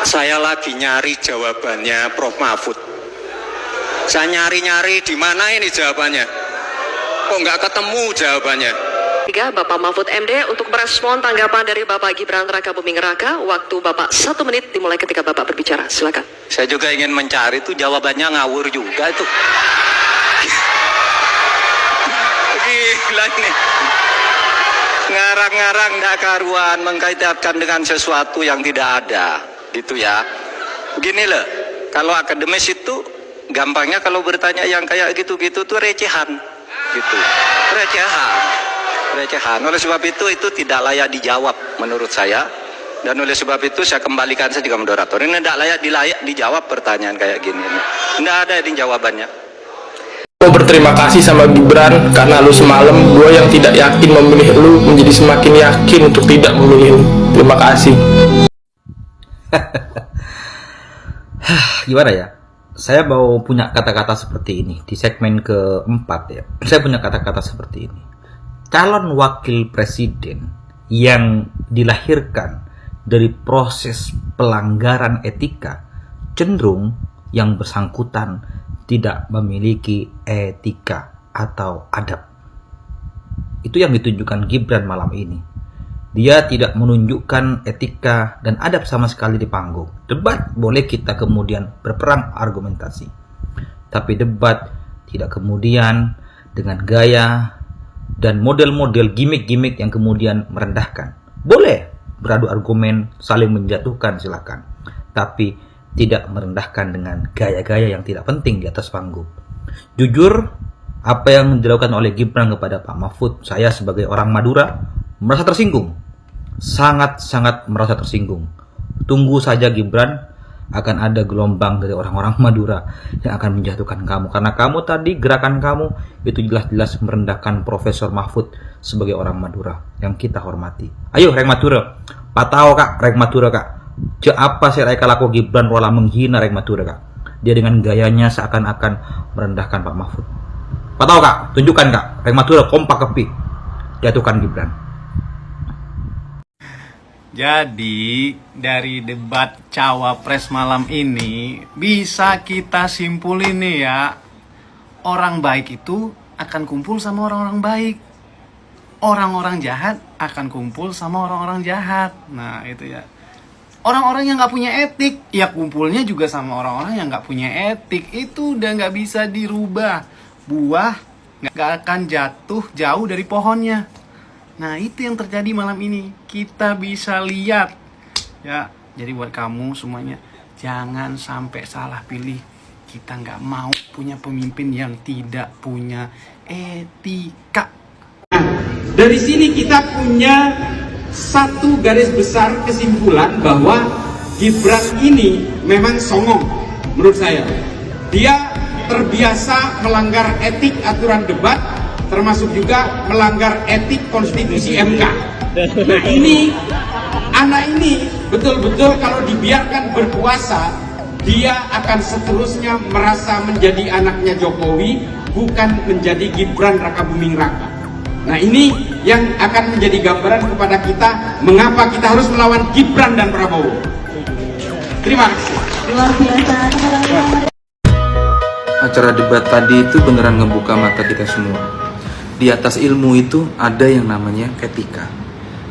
Saya lagi nyari jawabannya Prof. Mahfud. Saya nyari-nyari di mana ini jawabannya. Kok nggak ketemu jawabannya? Bapak Mahfud MD untuk merespon tanggapan dari Bapak Gibran Rakabuming Raka. Waktu Bapak 1 menit dimulai ketika Bapak berbicara. Silakan. Saya juga ingin mencari itu jawabannya ngawur juga itu. Gila ini. Ngarang-ngarang nggak karuan, mengkaitkan dengan sesuatu yang tidak ada. Gitu ya. Begini loh, kalau akademis itu gampangnya kalau bertanya yang kayak gitu-gitu tuh recehan. Gitu. Recehan. Oleh sebab itu tidak layak dijawab menurut saya. Dan oleh sebab itu saya kembalikan saja ke moderator. Ini tidak layak dijawab pertanyaan kayak gini. Tidak ada ini jawabannya. Gue berterima kasih sama Gibran karena lu semalam gue yang tidak yakin memilih lu menjadi semakin yakin untuk tidak memilih lu. Terima kasih. Gimana ya? Saya mau punya kata-kata seperti ini di segmen keempat ya. Saya punya kata-kata seperti ini. Calon wakil presiden yang dilahirkan dari proses pelanggaran etika cenderung yang bersangkutan tidak memiliki etika atau adab. Itu yang ditunjukkan Gibran malam ini. Dia tidak menunjukkan etika dan adab sama sekali di panggung. Debat boleh kita kemudian berperang argumentasi. Tapi debat tidak kemudian dengan gaya dan model-model gimmick-gimmick yang kemudian merendahkan. Boleh beradu argumen, saling menjatuhkan, silakan. Tapi tidak merendahkan dengan gaya-gaya yang tidak penting di atas panggung. Jujur, apa yang dilakukan oleh Gibran kepada Pak Mahfud, saya sebagai orang Madura merasa tersinggung. Sangat-sangat merasa tersinggung. Tunggu saja Gibran, akan ada gelombang dari orang-orang Madura yang akan menjatuhkan kamu. Karena kamu tadi, gerakan kamu itu jelas-jelas merendahkan Profesor Mahfud sebagai orang Madura yang kita hormati. Ayo Reng Madura, patao kak, Reng Madura kak. Apa sih Reka laku Gibran wala menghina Reng Madura kak. Dia dengan gayanya seakan-akan merendahkan Pak Mahfud. Patao kak, tunjukkan kak, Reng Madura kompak kepi. Jatuhkan Gibran. Jadi dari debat cawapres malam ini bisa kita simpulin nih ya, orang baik itu akan kumpul sama orang-orang baik, orang-orang jahat akan kumpul sama orang-orang jahat. Nah itu ya, orang-orang yang nggak punya etik ya kumpulnya juga sama orang-orang yang nggak punya etik. Itu udah nggak bisa dirubah, buah nggak akan jatuh jauh dari pohonnya. Nah itu yang terjadi malam ini, kita bisa lihat ya. Jadi buat kamu semuanya, jangan sampai salah pilih. Kita nggak mau punya pemimpin yang tidak punya etika. Nah, dari sini kita punya satu garis besar kesimpulan bahwa Gibran ini memang songong menurut saya. Dia terbiasa melanggar etik aturan debat, termasuk juga melanggar etik konstitusi MK. Nah ini, anak ini betul-betul kalau dibiarkan berkuasa, dia akan seterusnya merasa menjadi anaknya Jokowi, bukan menjadi Gibran Rakabuming Raka. Nah ini yang akan menjadi gambaran kepada kita, mengapa kita harus melawan Gibran dan Prabowo. Terima kasih. Luar biasa. Acara debat tadi itu beneran ngebuka mata kita semua. Di atas ilmu itu ada yang namanya etika.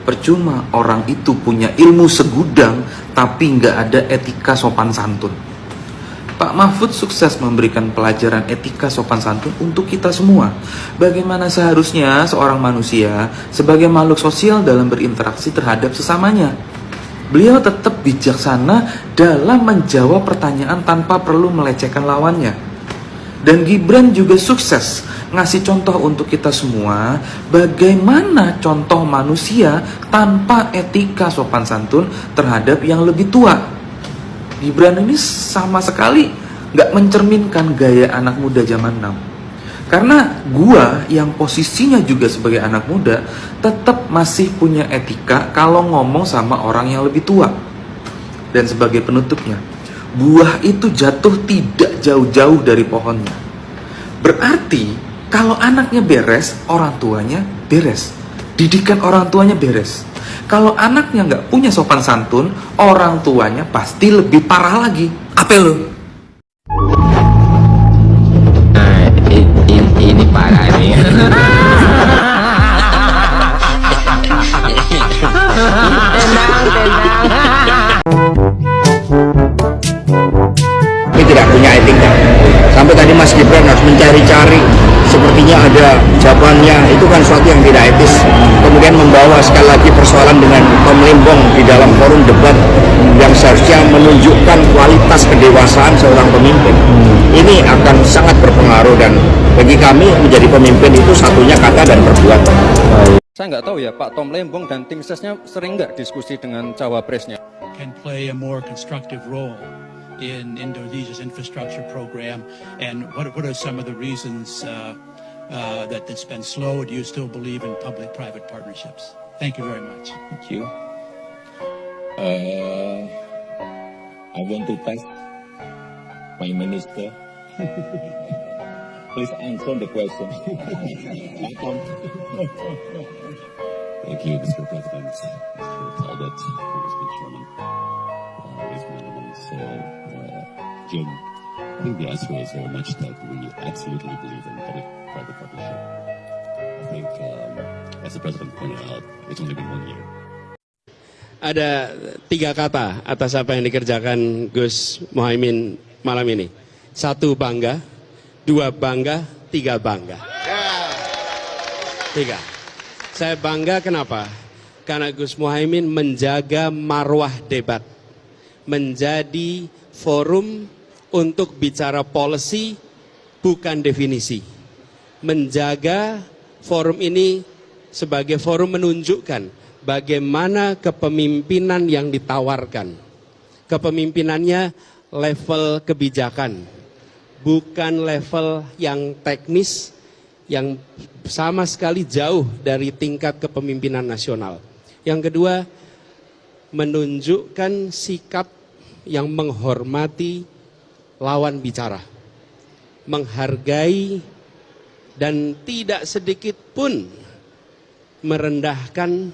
Percuma orang itu punya ilmu segudang tapi nggak ada etika sopan santun. Pak Mahfud sukses memberikan pelajaran etika sopan santun untuk kita semua. Bagaimana seharusnya seorang manusia sebagai makhluk sosial dalam berinteraksi terhadap sesamanya. Beliau tetap bijaksana dalam menjawab pertanyaan tanpa perlu melecehkan lawannya. Dan Gibran juga sukses ngasih contoh untuk kita semua bagaimana contoh manusia tanpa etika sopan santun terhadap yang lebih tua. Gibran ini sama sekali nggak mencerminkan gaya anak muda zaman now. Karena gua yang posisinya juga sebagai anak muda tetap masih punya etika kalau ngomong sama orang yang lebih tua. Dan sebagai penutupnya, buah itu jatuh tidak jauh-jauh dari pohonnya. Berarti kalau anaknya beres, orang tuanya beres. didikan orang tuanya beres. Kalau anaknya nggak punya sopan santun, orang tuanya pasti lebih parah lagi. Apa lo? Ini parah nih. Ini tidak punya etika. Sampai tadi Mas Gibran harus mencari-cari, sepertinya ada jawabannya. Itu kan suatu yang tidak etis. Kemudian membawa sekali lagi persoalan dengan Tom Lembong di dalam forum debat yang seharusnya menunjukkan kualitas kedewasaan seorang pemimpin. Ini akan sangat berpengaruh, dan bagi kami menjadi pemimpin itu satunya kata dan perbuatan. Saya nggak tahu ya, Pak Tom Lembong dan tim sesnya sering nggak diskusi dengan cawapresnya. Can play a more constructive role in Indonesia's infrastructure program, and what are some of the reasons that it's been slow? Do you still believe in public-private partnerships? Thank you very much. Thank you. I want to thank my minister. Please answer the question. Thank you, Mr. President, Mr. Talbot, Congressman Sherman, ladies and gentlemen. So, Jim, I think the answer is very much that we absolutely believe in public-private partnership. I think, as the President pointed out, it's only been 1 year. Ada 3 kata atas apa yang dikerjakan Gus Muhaimin malam ini. 1 bangga, 2 bangga, 3 bangga. 3. Saya bangga kenapa? Karena Gus Muhaimin menjaga marwah debat. Menjadi forum untuk bicara policy, bukan definisi. Menjaga forum ini sebagai forum menunjukkan bagaimana kepemimpinan yang ditawarkan. Kepemimpinannya level kebijakan, bukan level yang teknis, yang sama sekali jauh dari tingkat kepemimpinan nasional. Yang kedua, menunjukkan sikap yang menghormati lawan bicara, menghargai dan tidak sedikit pun merendahkan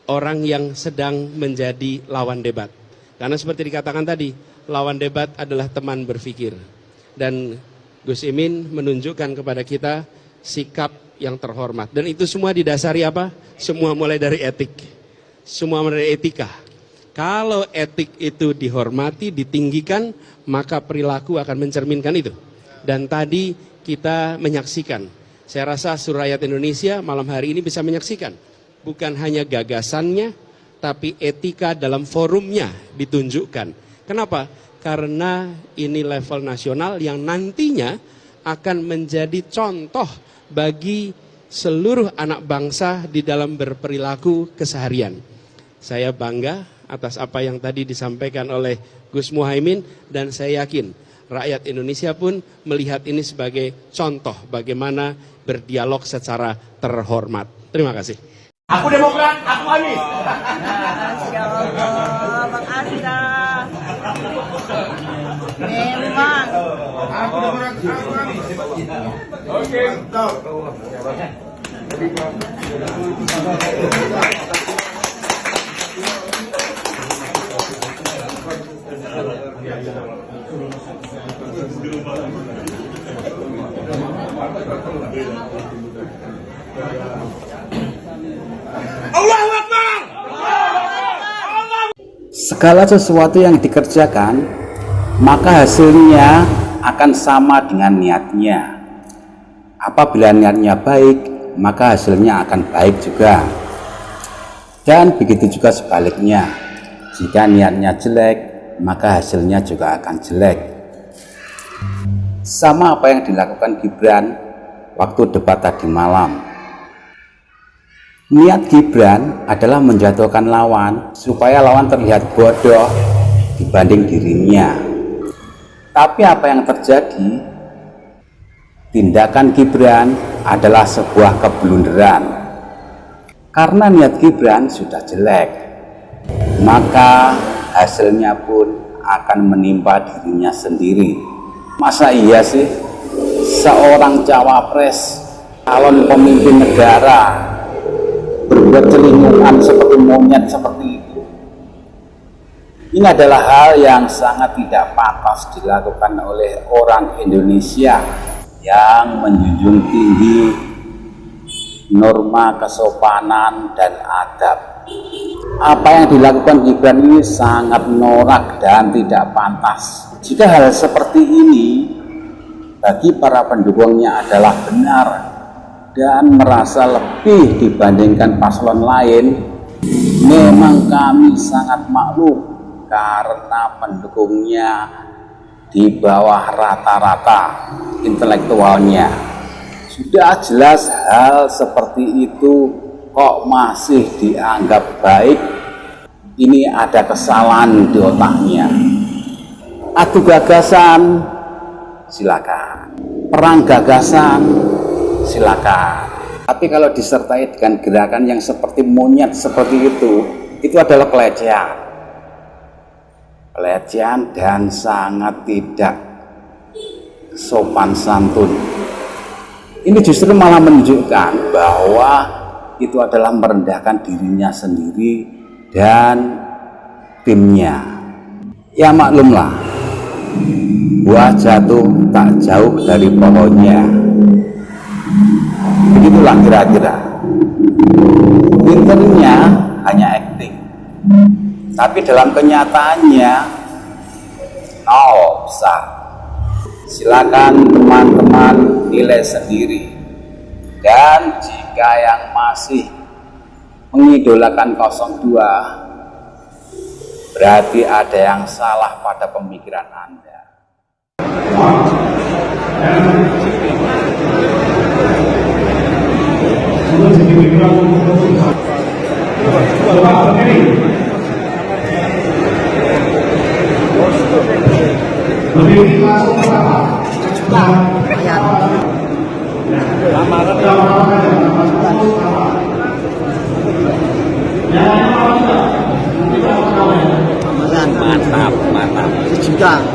orang yang sedang menjadi lawan debat. Karena seperti dikatakan tadi, lawan debat adalah teman berpikir. Dan Gus Imin menunjukkan kepada kita sikap yang terhormat. Dan itu semua didasari apa? Semua mulai dari etik. Semua mulai dari etika. Kalau etik itu dihormati, ditinggikan, maka perilaku akan mencerminkan itu. Dan tadi kita menyaksikan. Saya rasa seluruh rakyat Indonesia malam hari ini bisa menyaksikan. Bukan hanya gagasannya, tapi etika dalam forumnya ditunjukkan. Kenapa? Karena ini level nasional yang nantinya akan menjadi contoh bagi seluruh anak bangsa di dalam berperilaku keseharian. Saya bangga atas apa yang tadi disampaikan oleh Gus Muhaimin, dan saya yakin rakyat Indonesia pun melihat ini sebagai contoh bagaimana berdialog secara terhormat. Terima kasih. Aku Demokrat, aku Anies. Masya Allah, Bang Anda. Memang. Aku Demokrat, aku Anies. Oke, mantap. Allahu Akbar. Segala sesuatu yang dikerjakan, maka hasilnya akan sama dengan niatnya. Apabila niatnya baik, maka hasilnya akan baik juga. Dan begitu juga sebaliknya. Jika niatnya jelek, maka hasilnya juga akan jelek. Sama apa yang dilakukan Gibran waktu debat tadi malam. Niat Gibran adalah menjatuhkan lawan supaya lawan terlihat bodoh dibanding dirinya. Tapi apa yang terjadi? Tindakan Gibran adalah sebuah keblunderan. Karena niat Gibran sudah jelek, maka hasilnya pun akan menimpa dirinya sendiri. Masa iya sih seorang cawapres, calon pemimpin negara, bercelingungan seperti monyet seperti itu. Ini adalah hal yang sangat tidak pantas dilakukan oleh orang Indonesia yang menjunjung tinggi norma kesopanan dan adab. Apa yang dilakukan Gibran ini sangat norak dan tidak pantas. Jika hal seperti ini bagi para pendukungnya adalah benar dan merasa lebih dibandingkan paslon lain, memang kami sangat maklum karena pendukungnya di bawah rata-rata intelektualnya. Sudah jelas hal seperti itu kok masih dianggap baik. Ini ada kesalahan di otaknya. Adu gagasan silakan, perang gagasan silakan, tapi kalau disertai dengan gerakan yang seperti monyet seperti itu adalah pelecehan dan sangat tidak sopan santun. Ini justru malah menunjukkan bahwa itu adalah merendahkan dirinya sendiri dan timnya. Ya maklumlah, buah jatuh tak jauh dari pohonnya. Begitulah kira-kira. Pinternya hanya acting, tapi dalam kenyataannya nol besar. Silakan teman-teman nilai sendiri. Dan jika yang masih mengidolakan 02, berarti ada yang salah pada pemikiran Anda. Mantap.